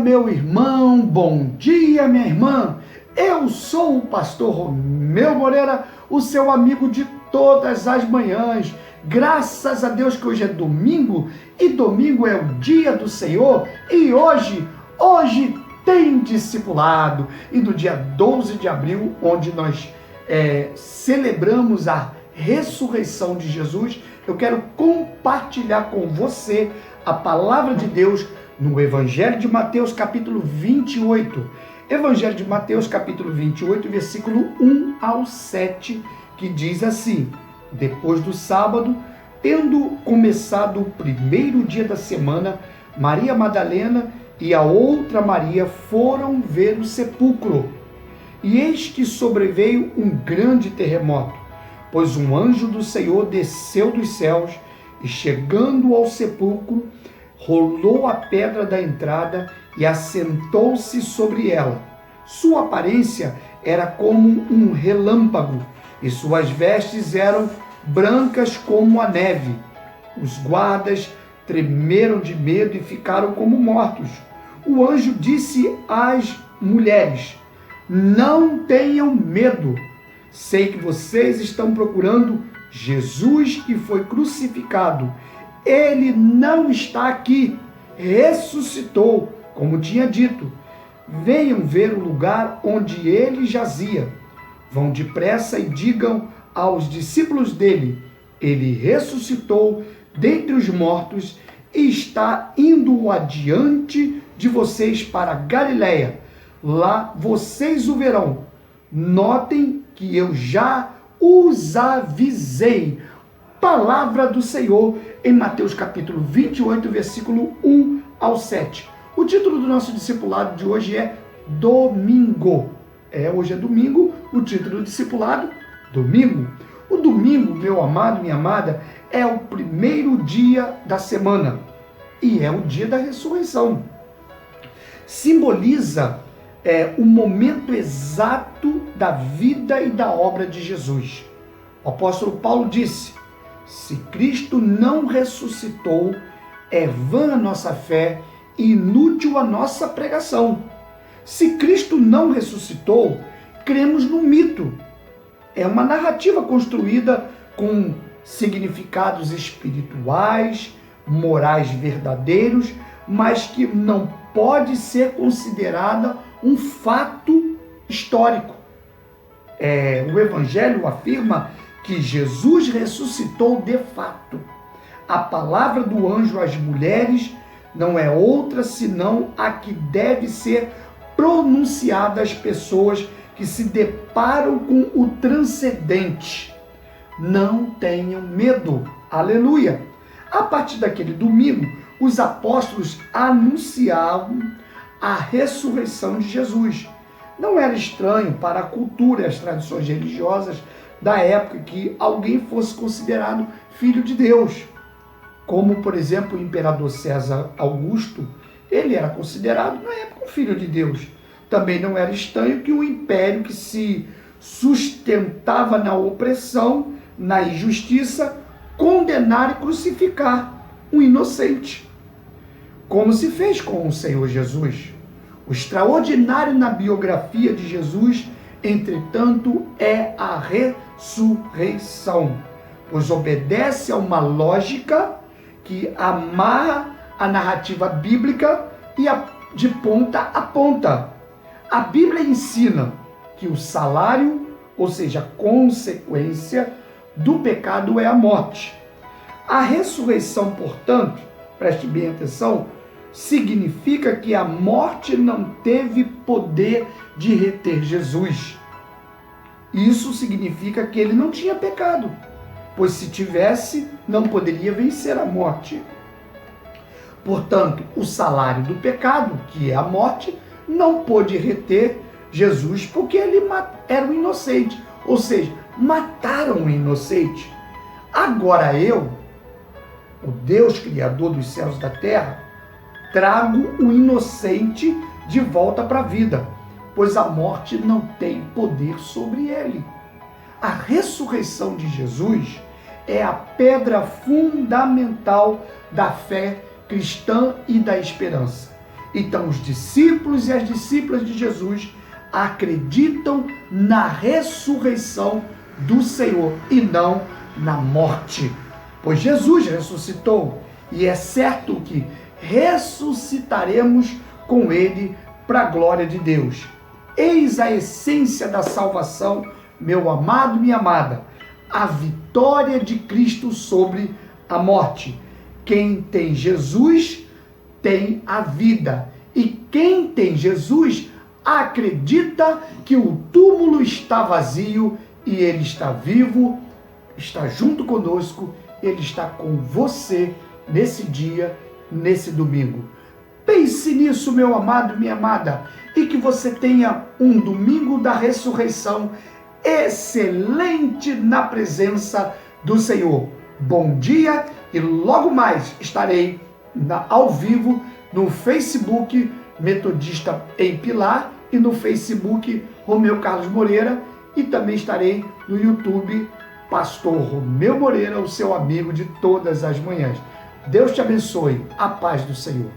meu irmão, bom dia, minha irmã. Eu sou o pastor Romeu Moreira, o seu amigo de todas as manhãs. Graças a Deus que hoje é domingo e domingo é o dia do Senhor e hoje tem discipulado. E no dia 12 de abril, onde nós celebramos a ressurreição de Jesus, eu quero compartilhar com você a palavra de Deus no Evangelho de Mateus, capítulo 28. Evangelho de Mateus, capítulo 28, versículo 1 ao 7, que diz assim: depois do sábado, tendo começado o primeiro dia da semana, Maria Madalena e a outra Maria foram ver o sepulcro. E eis que sobreveio um grande terremoto, pois um anjo do Senhor desceu dos céus e, chegando ao sepulcro, rolou a pedra da entrada e assentou-se sobre ela. Sua aparência era como um relâmpago e suas vestes eram brancas como a neve. Os guardas tremeram de medo e ficaram como mortos. O anjo disse às mulheres: não tenham medo. Sei que vocês estão procurando Jesus que foi crucificado. Ele não está aqui, ressuscitou, como tinha dito. Venham ver o lugar onde ele jazia. Vão depressa e digam aos discípulos dele: ele ressuscitou dentre os mortos e está indo adiante de vocês para Galiléia. Lá vocês o verão. Notem que eu já os avisei. Palavra do Senhor em Mateus capítulo 28, versículo 1 ao 7. O título do nosso discipulado de hoje é Domingo. Hoje é domingo, o título do discipulado, Domingo. O domingo, meu amado, minha amada, é o primeiro dia da semana e é o dia da ressurreição. Simboliza o momento exato da vida e da obra de Jesus. O apóstolo Paulo disse: se Cristo não ressuscitou, é vã a nossa fé e inútil a nossa pregação. Se Cristo não ressuscitou, cremos no mito. É uma narrativa construída com significados espirituais, morais verdadeiros, mas que não pode ser considerada um fato histórico. O Evangelho afirma que Jesus ressuscitou de fato. A palavra do anjo às mulheres não é outra senão a que deve ser pronunciada às pessoas que se deparam com o transcendente. Não tenham medo. Aleluia! A partir daquele domingo, os apóstolos anunciavam a ressurreição de Jesus. Não era estranho para a cultura e as tradições religiosas da época que alguém fosse considerado filho de Deus. Como, por exemplo, o imperador César Augusto, ele era considerado, na época, um filho de Deus. Também não era estranho que um império que se sustentava na opressão, na injustiça, condenar e crucificar um inocente. Como se fez com o Senhor Jesus. O extraordinário na biografia de Jesus, entretanto, é a ressurreição, pois obedece a uma lógica que amarra a narrativa bíblica e de ponta a ponta. A Bíblia ensina que o salário, ou seja, a consequência do pecado é a morte. A ressurreição, portanto, preste bem atenção, significa que a morte não teve poder de reter Jesus. Isso significa que ele não tinha pecado, pois se tivesse, não poderia vencer a morte. Portanto, o salário do pecado, que é a morte, não pôde reter Jesus porque ele era um inocente, ou seja, mataram o inocente. Agora eu, o Deus Criador dos céus e da terra, trago o inocente de volta para a vida, pois a morte não tem poder sobre ele. A ressurreição de Jesus é a pedra fundamental da fé cristã e da esperança. Então, os discípulos e as discípulas de Jesus acreditam na ressurreição do Senhor e não na morte. Pois Jesus ressuscitou e é certo que ressuscitaremos com Ele para a glória de Deus. Eis a essência da salvação, meu amado, minha amada, a vitória de Cristo sobre a morte. Quem tem Jesus tem a vida. E quem tem Jesus acredita que o túmulo está vazio e ele está vivo, está junto conosco, ele está com você nesse dia, nesse domingo. Pense nisso, meu amado, minha amada, e que você tenha um domingo da ressurreição excelente na presença do Senhor. Bom dia e logo mais estarei ao vivo no Facebook Metodista em Pilar e no Facebook Romeu Carlos Moreira, e também estarei no YouTube Pastor Romeu Moreira, o seu amigo de todas as manhãs. Deus te abençoe. A paz do Senhor.